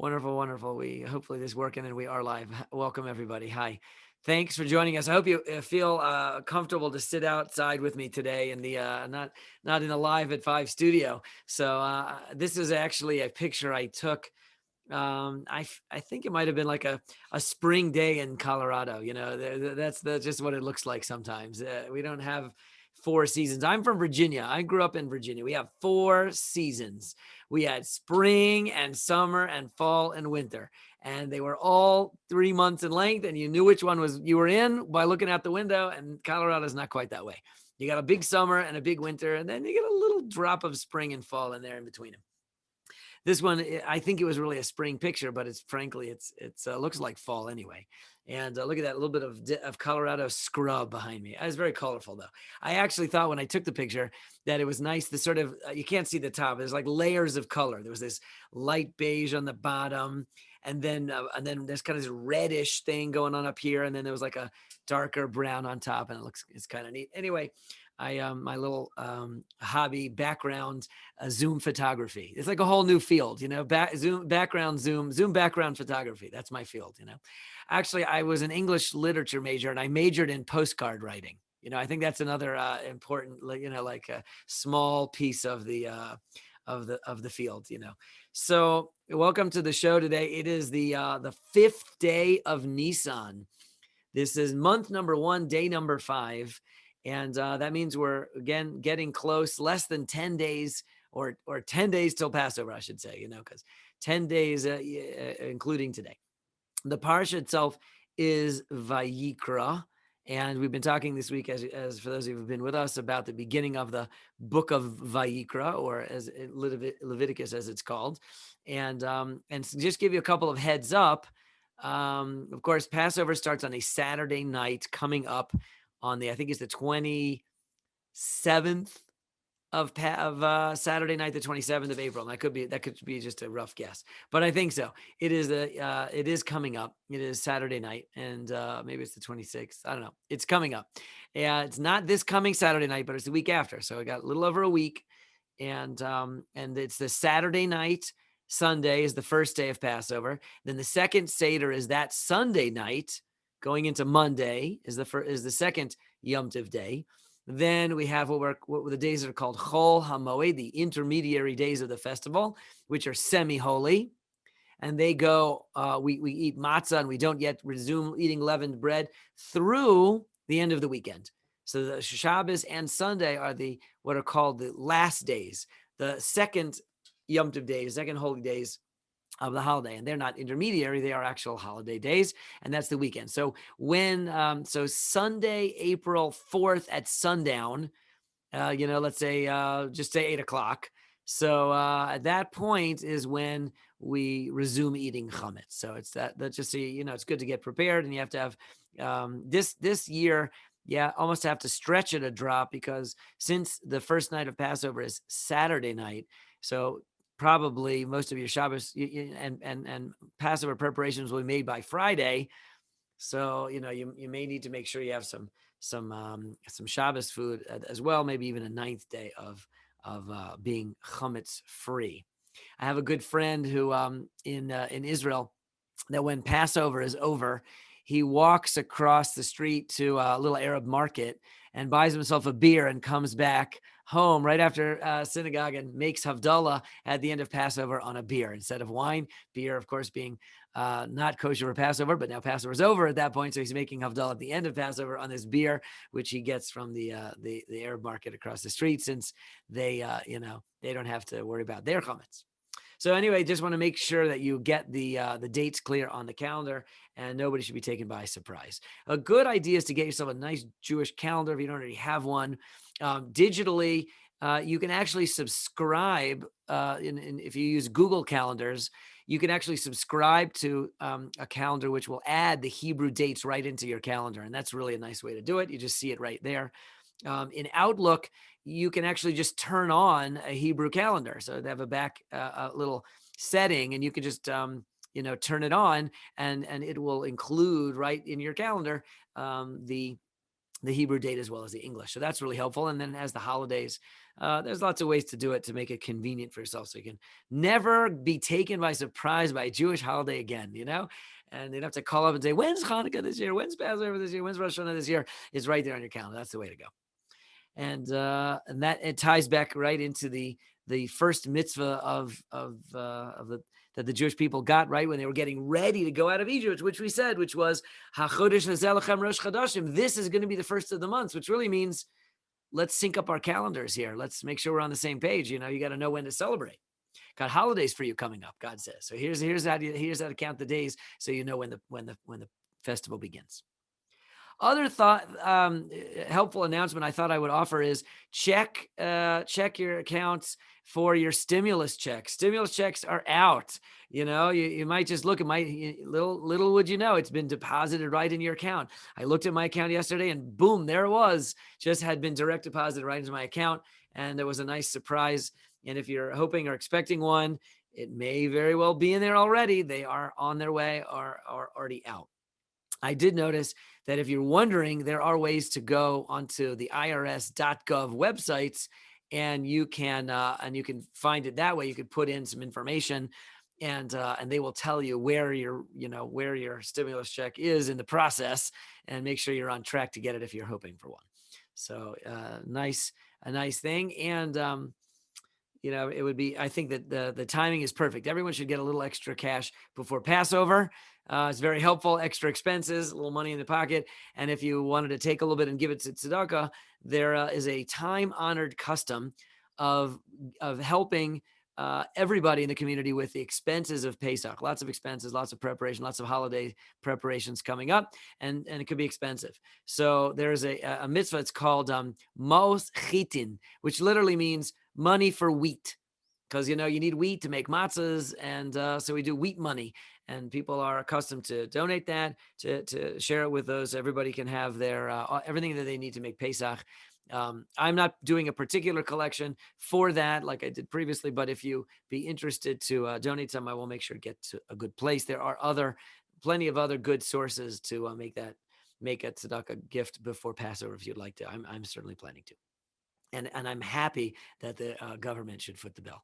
Wonderful, wonderful. Hopefully this is working and we are live. Welcome everybody. Hi. Thanks for joining us. I hope you feel comfortable to sit outside with me today in the not in the Live at 5 studio. So this is actually a picture I took. I think it might have been like a spring day in Colorado. That's just what it looks like sometimes. We don't have 4 seasons. I'm from Virginia. I grew up in Virginia. We have 4 seasons. We had spring and summer and fall and winter, and they were all 3 months in length, and you knew which one was you were in by looking out the window. And Colorado is not quite that way. You got a big summer and a big winter, and then you get a little drop of spring and fall in there in between them. This one, I think it was really a spring picture, but it's looks like fall anyway. And look at that little bit of Colorado scrub behind me. It was very colorful though. I actually thought when I took the picture that it was nice. The sort of you can't see the top. There's like layers of color. There was this light beige on the bottom, and then there's kind of this reddish thing going on up here, and then there was like a darker brown on top, and it's kind of neat. Anyway, my little hobby background Zoom photography. It's like a whole new field, Zoom background photography. That's my field. Actually, I was an English literature major and I majored in postcard writing. I think that's another important, like a small piece of the field. So welcome to the show today. It is the 5th day of Nisan. This is month number 1, day number 5. And that means we're, again, getting close, less than 10 days or 10 days till Passover, I should say, because 10 days, including today. The parsha itself is Vayikra. And we've been talking this week, as for those of you who've been with us, about the beginning of the book of Vayikra, or as Leviticus, as it's called. And just give you a couple of heads up. Of course, Passover starts on a Saturday night coming up on I think it's the 27th of Saturday night, the 27th of April. And that could be just a rough guess, but I think so. It is coming up. It is Saturday night, and maybe it's the 26th. I don't know. It's coming up. Yeah, it's not this coming Saturday night, but it's the week after. So I got a little over a week, and it's the Saturday night. Sunday is the first day of Passover. Then the second Seder is that Sunday night. Going into Monday is the second Yom Tov day. Then we have what the days that are called Chol HaMoed, the intermediary days of the festival, which are semi-holy. And they go, we eat matzah and we don't yet resume eating leavened bread through the end of the weekend. So the Shabbos and Sunday are what are called the last days, the second Yom Tov days, second holy days of the holiday, and they're not intermediary, they are actual holiday days, and that's the weekend. So so Sunday, April 4th at sundown, let's say just say 8:00. So at that point is when we resume eating chametz. So it's that just so it's good to get prepared, and you have to have this year. Yeah, almost have to stretch it a drop, because since the first night of Passover is Saturday night, so probably most of your Shabbos and Passover preparations will be made by Friday. So, you may need to make sure you have some Shabbos food as well, maybe even a 9th day of being chametz free. I have a good friend who in Israel, that when Passover is over, he walks across the street to a little Arab market and buys himself a beer and comes back home right after synagogue and makes Havdalah at the end of Passover on a beer instead of wine. Beer, of course, being not kosher for Passover, but now Passover is over at that point. So he's making Havdalah at the end of Passover on this beer, which he gets from the Arab market across the street, since they don't have to worry about their chametz. So anyway, just want to make sure that you get the dates clear on the calendar, and nobody should be taken by surprise. A good idea is to get yourself a nice Jewish calendar if you don't already have one. Digitally, you can actually subscribe, if you use Google Calendars, you can actually subscribe to a calendar which will add the Hebrew dates right into your calendar, and that's really a nice way to do it. You just see it right there. In Outlook, you can actually just turn on a Hebrew calendar. So they have a little setting, and you can just, turn it on, and it will include right in your calendar the the Hebrew date as well as the English. So that's really helpful. And then as the holidays, there's lots of ways to do it to make it convenient for yourself, so you can never be taken by surprise by a Jewish holiday again, and you'd have to call up and say, when's Hanukkah this year? When's Passover this year? When's Rosh Hashanah this year? It's right there on your calendar. That's the way to go. And that it ties back right into the first mitzvah of the that the Jewish people got right when they were getting ready to go out of Egypt, which we said, which was HaChodesh Hazeh Lachem Rosh Chodashim. This is going to be the first of the months, which really means let's sync up our calendars here. Let's make sure we're on the same page. You got to know when to celebrate. Got holidays for you coming up, God says. So here's how to count the days, so you know when the festival begins. Other helpful announcement I thought I would offer is check your accounts for your stimulus checks. Stimulus checks are out. You might just look at little would you know, it's been deposited right in your account. I looked at my account yesterday and boom, there it was. Just had been direct deposited right into my account. And there was a nice surprise. And if you're hoping or expecting one, it may very well be in there already. They are on their way or are already out. I did notice that if you're wondering, there are ways to go onto the irs.gov websites, and you can find it that way. You could put in some information, and they will tell you where your stimulus check is in the process, and make sure you're on track to get it if you're hoping for one. So a nice thing, and it would be. I think that the timing is perfect. Everyone should get a little extra cash before Passover. It's very helpful. Extra expenses, a little money in the pocket. And if you wanted to take a little bit and give it to tzedakah, there is a time-honored custom of helping everybody in the community with the expenses of Pesach. Lots of expenses, lots of preparation, lots of holiday preparations coming up, and it could be expensive. So there's a mitzvah. It's called Mos Chitin, which literally means money for wheat. Because, you need wheat to make matzahs. And so we do wheat money. And people are accustomed to donate that, to share it with those. Everybody can have their everything that they need to make Pesach. I'm not doing a particular collection for that like I did previously. But if you be interested to donate some, I will make sure to get to a good place. There are plenty of other good sources to make a tzedakah gift before Passover if you'd like to. I'm certainly planning to. And I'm happy that the government should foot the bill.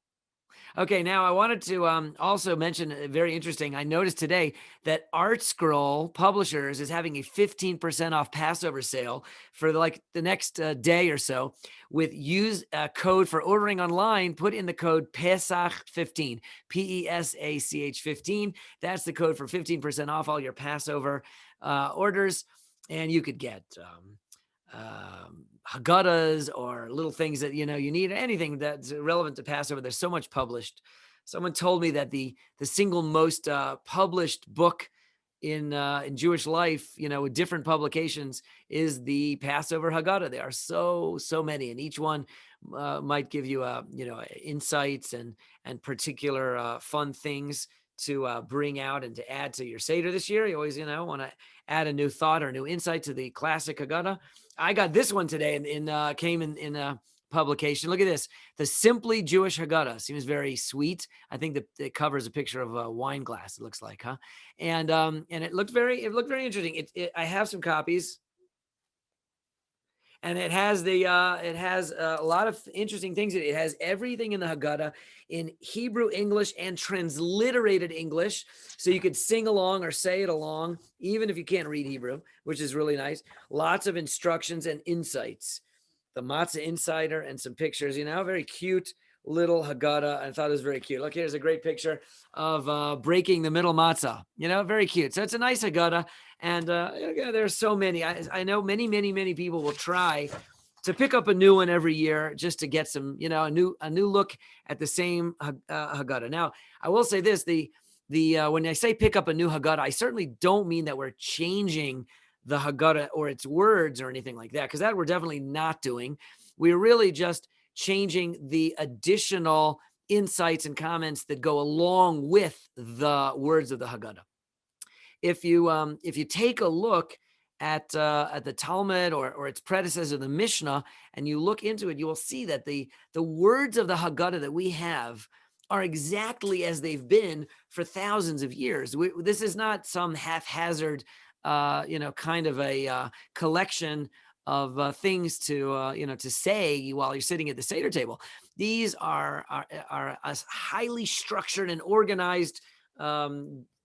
Okay, now I wanted to also mention very interesting. I noticed today that Art Scroll Publishers is having a 15% off Passover sale for the next day or so. With use code for ordering online, put in the code PESACH15, PESACH 15. That's the code for 15% off all your Passover orders, and you could get Haggadahs or little things that you need, anything that's relevant to Passover. There's so much published. Someone told me that the single most published book in Jewish life, with different publications, is the Passover Haggadah. There are so many, and each one might give you insights and particular fun things to bring out and to add to your Seder this year. You always want to add a new thought or a new insight to the classic Haggadah. I got this one today and came in a publication. Look at this. The Simply Jewish Haggadah seems very sweet. I think that it covers a picture of a wine glass, it looks like, huh? And it looked very interesting. I have some copies. And it has a lot of interesting things. It has everything in the Haggadah in Hebrew, English, and transliterated English. So you could sing along or say it along, even if you can't read Hebrew, which is really nice. Lots of instructions and insights. The Matzah Insider and some pictures, very cute little Haggadah. I thought it was very cute. Look, here's a great picture of breaking the middle matzah. Very cute. So it's a nice Haggadah. And there's so many. I know many people will try to pick up a new one every year just to get some, a new look at the same Haggadah. Now, I will say this: the when I say pick up a new Haggadah, I certainly don't mean that we're changing the Haggadah or its words or anything like that, because that we're definitely not doing. We're really just changing the additional insights and comments that go along with the words of the Haggadah. If you take a look at the Talmud or its predecessor, the Mishnah, and you look into it, you will see that the words of the Haggadah that we have are exactly as they've been for thousands of years. This is not some haphazard, kind of a collection things to to say while you're sitting at the Seder table. These are a highly structured and organized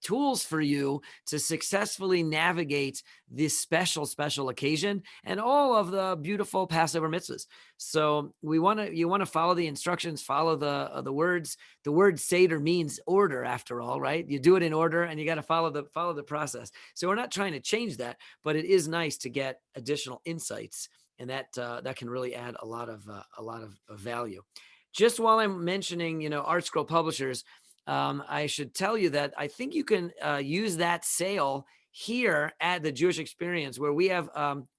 tools for you to successfully navigate this special occasion and all of the beautiful Passover mitzvahs. So you want to follow the instructions, follow the words. The word Seder means order, after all, right? You do it in order, and you got to follow the process. So we're not trying to change that, but it is nice to get additional insights, and that can really add a lot of value. Just while I'm mentioning, Art Scroll Publishers, I should tell you that I think you can use that sale here at the Jewish Experience, where we have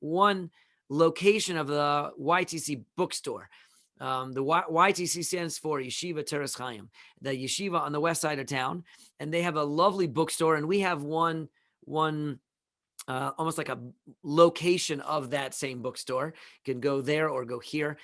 one location of the YTC bookstore. The YTC stands for Yeshiva Teres Chaim, the yeshiva on the west side of town, and they have a lovely bookstore, and we have one almost like a location of that same bookstore. You can go there or go here.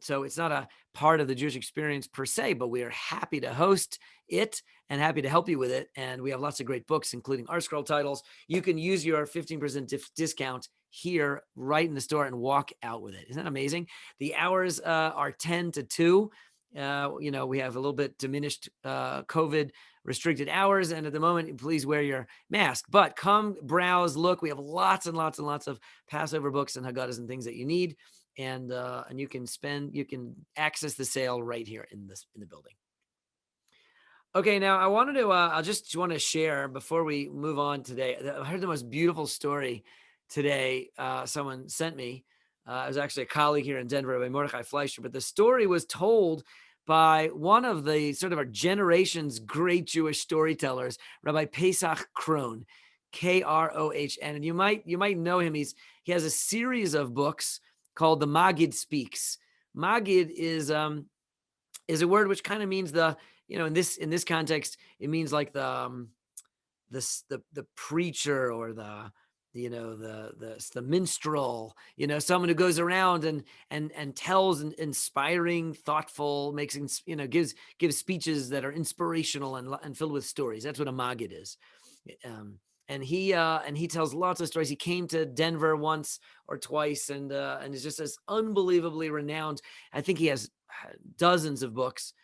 So it's not a part of the Jewish Experience per se, but we are happy to host it and happy to help you with it. And we have lots of great books, including Art Scroll titles. You can use your 15% discount here right in the store and walk out with it. Isn't that amazing? The hours are 10 to 2. We have a little bit diminished COVID restricted hours. And at the moment, please wear your mask. But come browse, look. We have lots and lots and lots of Passover books and Haggadahs and things that you need. And you can access the sale right here in the building. Okay, now I wanted to, I just want to share before we move on today. I heard the most beautiful story today. Someone sent me. It was actually a colleague here in Denver, by Mordechai Fleischer, but the story was told by one of the sort of our generation's great Jewish storytellers, Rabbi Pesach Krohn, Krohn. And you might know him. He has a series of books called The Maggid Speaks. Maggid is a word which kind of means in this context, it means like the preacher or the minstrel, someone who goes around and tells inspiring, thoughtful, gives speeches that are inspirational and filled with stories. That's what a maggid is. And he tells lots of stories. He came to Denver once or twice and is just this unbelievably renowned. I think he has dozens of books.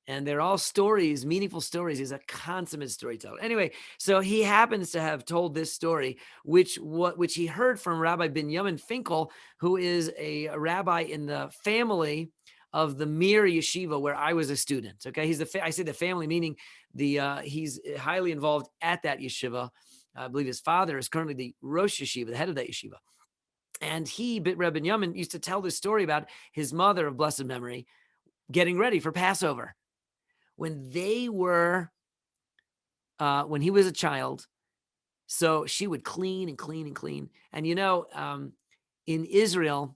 And they're all stories, meaningful stories. He's a consummate storyteller. Anyway, so he happens to have told this story, which he heard from Rabbi Binyamin Finkel, who is a rabbi in the family of the Mir Yeshiva, where I was a student. Okay, I say the family, meaning he's highly involved at that yeshiva. I believe his father is currently the Rosh Yeshiva, the head of that yeshiva. And Rabbi Binyamin, used to tell this story about his mother of blessed memory getting ready for Passover. When he was a child, so she would clean and clean and clean. And in Israel,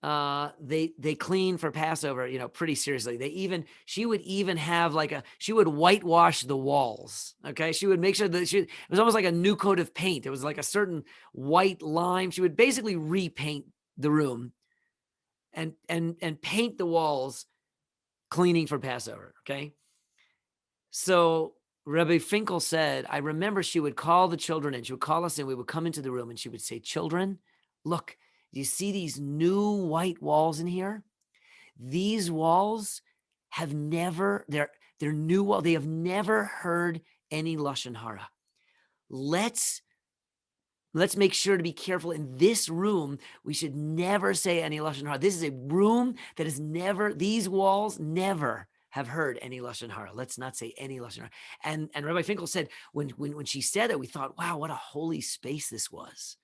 they clean for Passover, pretty seriously. She would even have she would whitewash the walls. Okay. She would make sure that it was almost like a new coat of paint. It was like a certain white lime. She would basically repaint the room and paint the walls, cleaning for Passover. Okay. So Rabbi Finkel said, I remember she would call the children in. She would call us in. We would come into the room and she would say, children, look, do you see these new white walls in here? These walls have never, they're new walls. They have never heard any Lashon Hara. Let's make sure to be careful. In this room, we should never say any Lashon Hara. This is a room that these walls never have heard any Lashon Hara. Let's not say any Lashon Hara. And Rabbi Finkel said, when she said it, we thought, wow, what a holy space this was.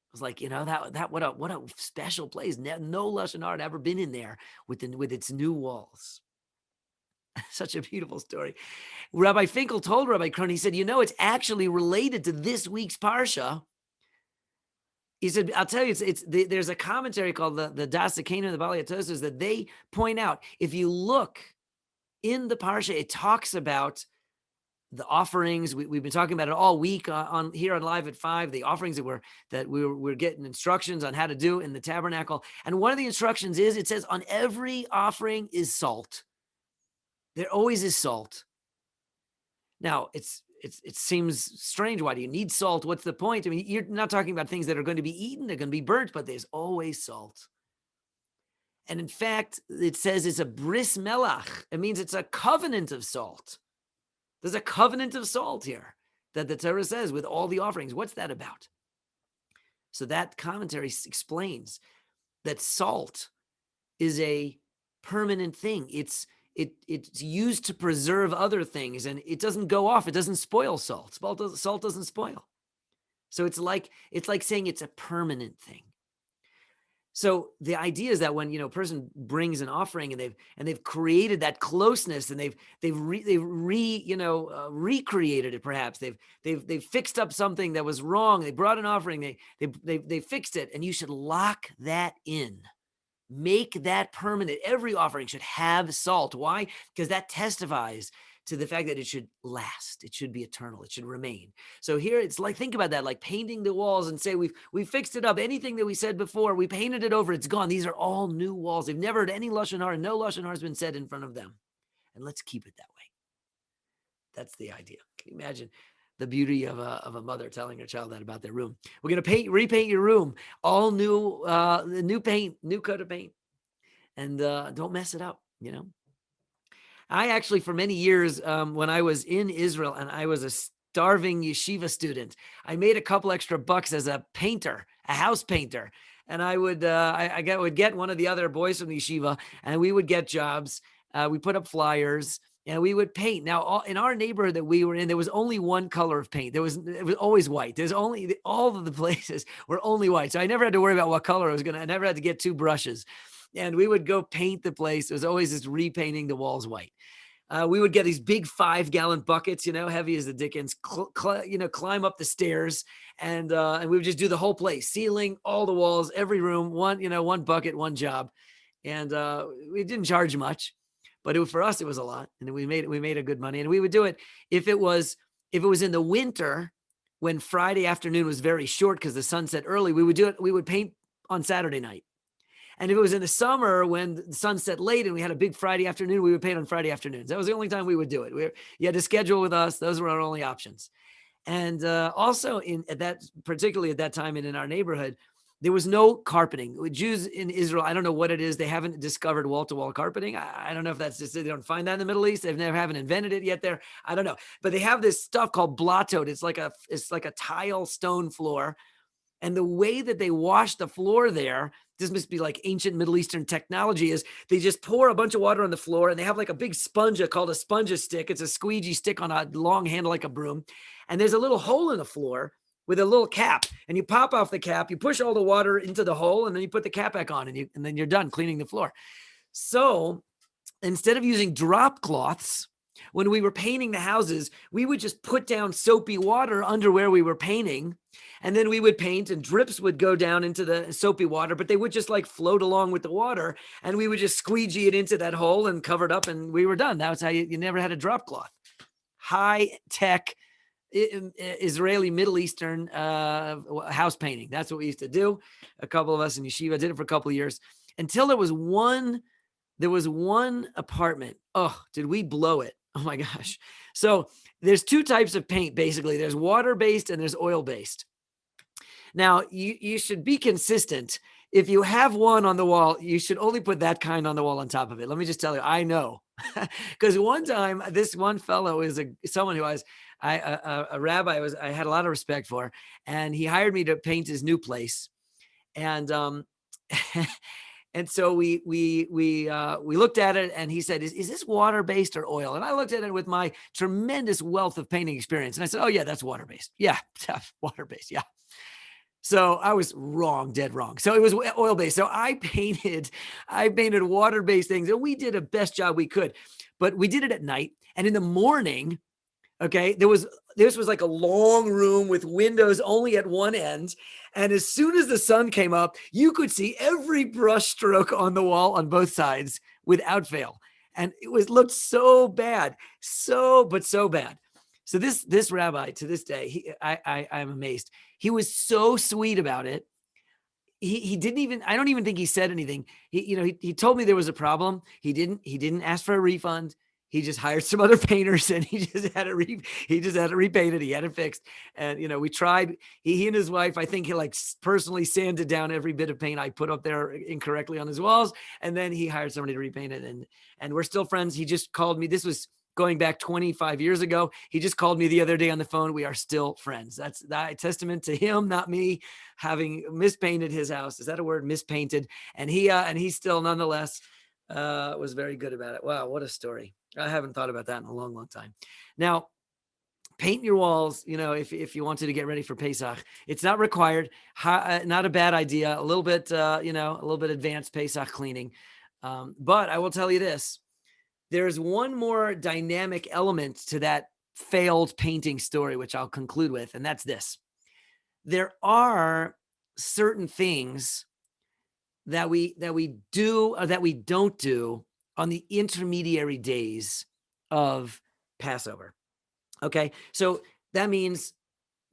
It was like, what a special place. No Lashon Hara had ever been in there with its new walls. Such a beautiful story. Rabbi Finkel told Rabbi Krohn, he said, it's actually related to this week's Parsha. He said, I'll tell you, there's a commentary called the Das Canaan, the Bali Atosos, that they point out, if you look in the Parsha, it talks about the offerings. We've been talking about it all week on Live at 5, the offerings that we're getting instructions on how to do in the tabernacle. And one of the instructions is, it says, on every offering is salt. There always is salt. Now, it seems strange. Why do you need salt? What's the point? I mean, you're not talking about things that are going to be eaten, they're going to be burnt, but there's always salt. And in fact, it says it's a bris melach. It means it's a covenant of salt. There's a covenant of salt here that the Torah says with all the offerings. What's that about? So that commentary explains that salt is a permanent thing. It's used to preserve other things, and it doesn't go off. It doesn't spoil salt. Salt doesn't spoil. So it's like saying it's a permanent thing. So the idea is that when a person brings an offering and they've created that closeness, and they've recreated it. Perhaps they've fixed up something that was wrong. They brought an offering. They fixed it, and you should lock that in. Make that permanent. Every offering should have salt. Why? Because that testifies to the fact that it should last. It should be eternal. It should remain. So here it's like, think about that, like painting the walls and say, we've fixed it up. Anything that we said before, we painted it over. It's gone. These are all new walls. They've never heard any Lashon Hara. No Lashon Hara has been said in front of them. And let's keep it that way. That's the idea. Can you imagine the beauty of a mother telling her child that about their room? We're going to repaint your room. All new, new paint, new coat of paint. And don't mess it up, I actually, for many years, when I was in Israel and I was a starving yeshiva student, I made a couple extra bucks as a painter, a house painter. And I would get one of the other boys from the yeshiva, and we would get jobs. We put up flyers, and we would paint. Now, in our neighborhood that we were in, there was only one color of paint. It was always white. All of the places were only white. So I never had to worry about what color I never had to get two brushes. And we would go paint the place. It was always just repainting the walls white. We would get these big 5-gallon buckets, heavy as the dickens, climb up the stairs, and we would just do the whole place, ceiling, all the walls, every room, one bucket, one job. And we didn't charge much, but for us, it was a lot. And we made a good money. And we would do it if it was in the winter, when Friday afternoon was very short because the sun set early, we would do it. We would paint on Saturday night. And if it was in the summer when the sun set late and we had a big Friday afternoon, we would paint on Friday afternoons. That was the only time we would do it. You had to schedule with us. Those were our only options. And also particularly at that time and in our neighborhood, there was no carpeting. Jews in Israel, I don't know what it is. They haven't discovered wall-to-wall carpeting. I don't know if that's just, they don't find that in the Middle East. Haven't invented it yet there. I don't know. But they have this stuff called blatot. It's like a tile stone floor. And the way that they wash the floor there, this must be like ancient Middle Eastern technology, is they just pour a bunch of water on the floor, and they have like a big sponge called a sponge stick. It's a squeegee stick on a long handle like a broom. And there's a little hole in the floor with a little cap, and you pop off the cap, you push all the water into the hole, and then you put the cap back on, and then you're done cleaning the floor. So instead of using drop cloths, when we were painting the houses, we would just put down soapy water under where we were painting, and then we would paint, and drips would go down into the soapy water, but they would just like float along with the water, and we would just squeegee it into that hole and cover it up, and we were done. That was how you never had a drop cloth. High tech Israeli Middle Eastern house painting. That's what we used to do. A couple of us in yeshiva did it for a couple of years until there was one apartment. Oh, did we blow it? Oh my gosh. So there's two types of paint, basically. There's water-based and there's oil-based. Now, you should be consistent. If you have one on the wall, you should only put that kind on the wall on top of it. Let me just tell you, I know. Because one time, this one fellow is someone who a rabbi I had a lot of respect for, and he hired me to paint his new place. And and so we looked at it, and he said, is this water-based or oil? And I looked at it with my tremendous wealth of painting experience. And I said, oh yeah, that's water-based. Yeah, water-based. Yeah. So I was wrong, dead wrong. So it was oil-based. So I painted water-based things, and we did the best job we could, but we did it at night. And in the morning, okay, this was like a long room with windows only at one end. And as soon as the sun came up, you could see every brush stroke on the wall on both sides without fail. And it looked so bad, so bad. So this rabbi, to this day, I'm amazed. He was so sweet about it. He didn't even, I don't even think he said anything. He told me there was a problem. He didn't ask for a refund. he just hired some other painters and he just had it repainted. He had it fixed. And, we tried, he and his wife, I think he like personally sanded down every bit of paint I put up there incorrectly on his walls. And then he hired somebody to repaint it. And we're still friends. He just called me. This was going back 25 years ago. He just called me the other day on the phone. We are still friends. That's that testament to him, not me, having mispainted his house. Is that a word? Mispainted. And he still nonetheless was very good about it. Wow, what a story. I haven't thought about that in a long, long time. Now, paint your walls, if you wanted to get ready for Pesach. It's not required, not a bad idea, a little bit advanced Pesach cleaning. But I will tell you this, there's one more dynamic element to that failed painting story, which I'll conclude with, and that's this. There are certain things that we do or that we don't do on the intermediary days of Passover. Okay, so that means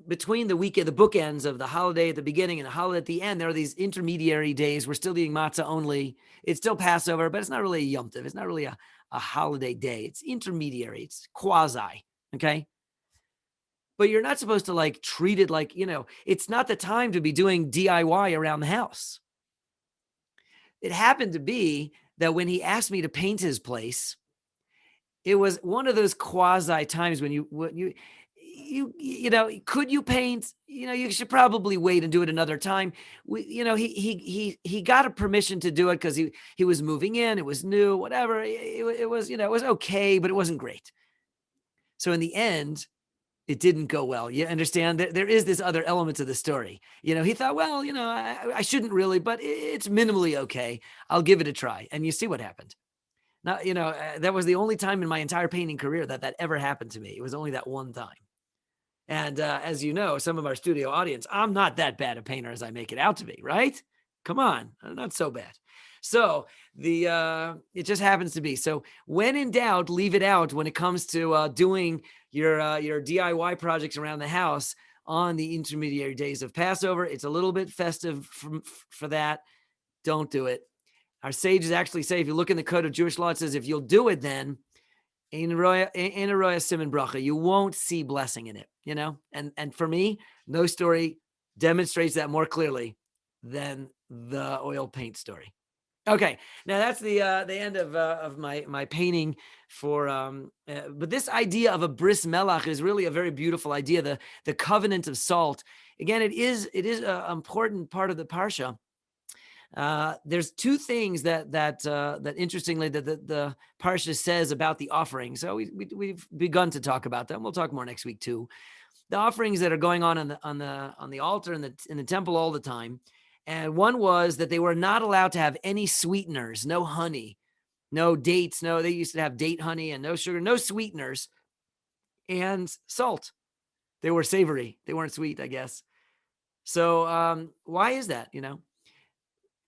between the weekend, the bookends of the holiday at the beginning and the holiday at the end, there are these intermediary days. We're still eating matzah only. It's still Passover, but it's not really a Yom Tov. It's not really a holiday day. It's intermediary. It's quasi. Okay. But you're not supposed to like treat it like, it's not the time to be doing DIY around the house. It happened to be that when he asked me to paint his place, it was one of those quasi times when could you paint? You should probably wait and do it another time. He got a permission to do it because he was moving in. It was new, whatever. It was okay, but it wasn't great. So in the end, it didn't go well. You understand that there is this other element to the story. He thought, well, I shouldn't really, but it's minimally okay. I'll give it a try. And you see what happened. Now, that was the only time in my entire painting career that ever happened to me. It was only that one time. And as you know, some of our studio audience, I'm not that bad a painter as I make it out to be, right? Come on, I'm not so bad. So it just happens to be. So when in doubt, leave it out when it comes to doing your DIY projects around the house on the intermediary days of Passover. It's a little bit festive for that. Don't do it. Our sages actually say, if you look in the code of Jewish law, it says if you'll do it, then in a roya siman bracha, you won't see blessing in it. And for me, no story demonstrates that more clearly than the oil paint story. Okay, now that's the end of my painting for. But this idea of a bris melach is really a very beautiful idea. The covenant of salt. Again, it is an important part of the parsha. There's two things that interestingly that the parsha says about the offering. So we've begun to talk about them. We'll talk more next week too. The offerings that are going on the altar in the temple all the time. And one was that they were not allowed to have any sweeteners, no honey, no dates. No, they used to have date honey and no sugar, no sweeteners, and salt. They were savory. They weren't sweet, I guess. So why is that?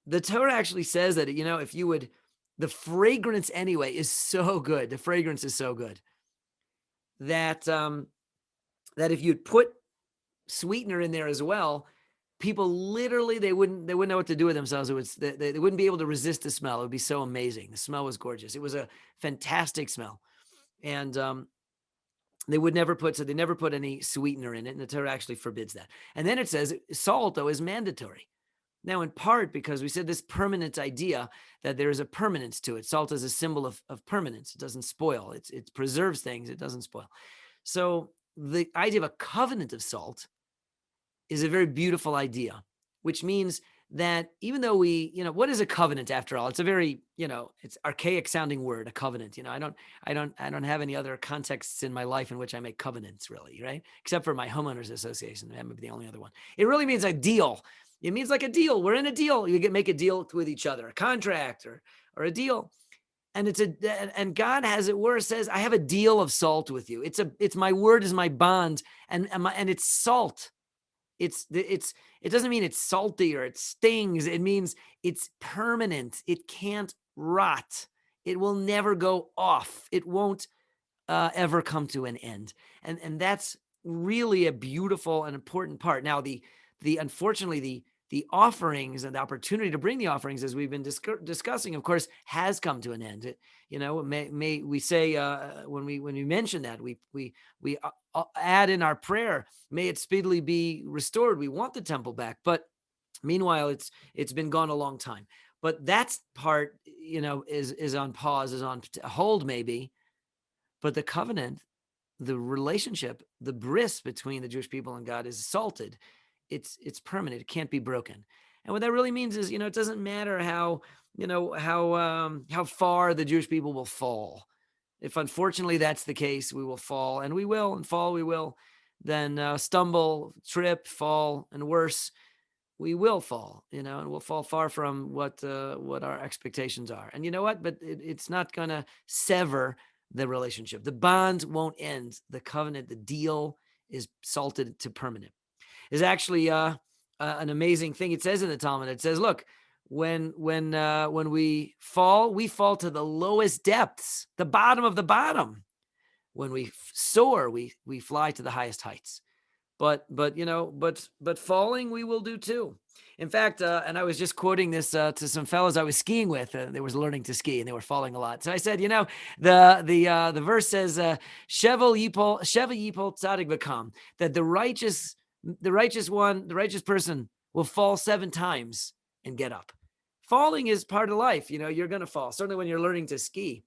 The Torah actually says that, if you would, the fragrance anyway is so good. The fragrance is so good that if you'd put sweetener in there as well, people literally, they wouldn't know what to do with themselves. They wouldn't be able to resist the smell. It would be so amazing. The smell was gorgeous. It was a fantastic smell. And they never put any sweetener in it. And the Torah actually forbids that. And then it says salt, though, is mandatory. Now, in part, because we said this permanent idea that there is a permanence to it. Salt is a symbol of permanence. It doesn't spoil. It preserves things. It doesn't spoil. So the idea of a covenant of salt is a very beautiful idea, which means that even though what is a covenant after all? It's a very, it's archaic sounding word, a covenant. I don't have any other contexts in my life in which I make covenants really, right? Except for my homeowners association. That might be the only other one. It really means a deal. It means like a deal. We're in a deal. You make a deal with each other, a contract or a deal. And and God, as it were, says, I have a deal of salt with you. It's my word is my bond, and it's salt. It doesn't mean it's salty or it stings. It means it's permanent. It can't rot. It will never go off. It won't ever come to an end. And that's really a beautiful and important part. Now, unfortunately, the offerings and the opportunity to bring the offerings, as we've been discussing, of course, has come to an end. May we say when we mention that, we add in our prayer, may it speedily be restored. We want the temple back, but meanwhile, it's been gone a long time. But that's part, is on pause, is on hold, maybe. But the covenant, the relationship, the bris between the Jewish people and God is salted. It's permanent. It can't be broken. And what that really means is, it doesn't matter how far the Jewish people will fall. If unfortunately that's the case, we will fall, and we will, and fall we will. Then stumble, trip, fall, and worse, we will fall, and we'll fall far from what our expectations are. And you know what? But it's not going to sever the relationship. The bond won't end. The covenant, the deal is salted to permanent. Is actually an amazing thing. It says in the Talmud, it says, look, when we fall to the lowest depths, the bottom of the bottom. When we soar, we fly to the highest heights. But falling we will do too. In fact, and I was just quoting this to some fellows I was skiing with. They were learning to ski and they were falling a lot. So I said, the verse says, "Shevel yipol tzadik v'kam," that the righteous person will fall 7 times and get up. Falling is part of life. You're going to fall. Certainly when you're learning to ski,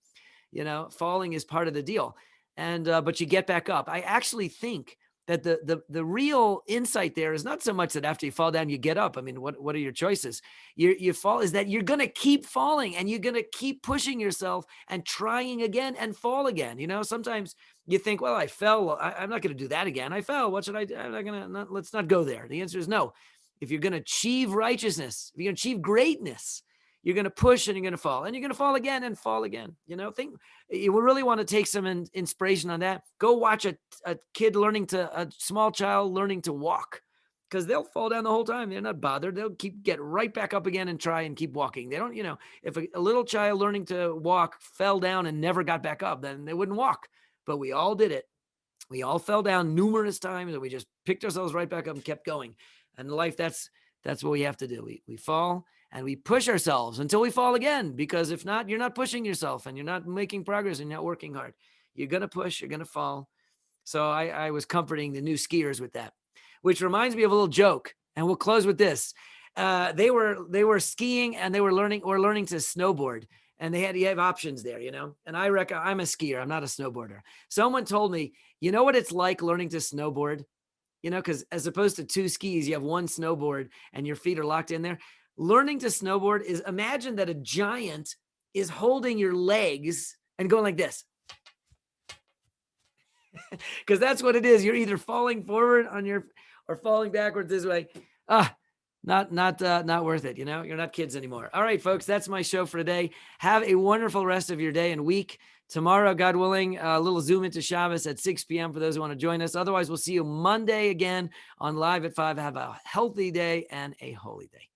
falling is part of the deal. And but you get back up. I actually think that the real insight there is not so much that after you fall down, you get up. I mean, what are your choices? You fall is that you're going to keep falling and you're going to keep pushing yourself and trying again and fall again. Sometimes you think, well, I fell. I'm not going to do that again. I fell. What should I do? Let's not go there. The answer is no. If you're going to achieve righteousness, if you're going to achieve greatness, you're going to push and you're going to fall and you're going to fall again and fall again. Think you really want to take some inspiration on that. Go watch a small child learning to walk, because they'll fall down the whole time. They're not bothered. They'll get right back up again and try and keep walking. They don't, if a little child learning to walk fell down and never got back up, then they wouldn't walk. But we all did it. We all fell down numerous times and we just picked ourselves right back up and kept going. And in life, that's what we have to do. We fall and we push ourselves until we fall again, because if not, you're not pushing yourself and you're not making progress and you're not working hard. You're going to push, you're going to fall. So I was comforting the new skiers with that, which reminds me of a little joke. And we'll close with this. They were skiing and they were learning to snowboard, and you have options there, and I reckon I'm a skier. I'm not a snowboarder. Someone told me, you know what it's like learning to snowboard? Because as opposed to 2 skis, you have 1 snowboard and your feet are locked in there. Learning to snowboard is, imagine that a giant is holding your legs and going like this. Because that's what it is. You're either falling forward or falling backwards this way. Not worth it. You're not kids anymore. All right, folks, that's my show for today. Have a wonderful rest of your day and week. Tomorrow, God willing, a little zoom into Shabbos at 6 p.m. for those who want to join us. Otherwise, we'll see you Monday again on Live at 5. Have a healthy day and a holy day.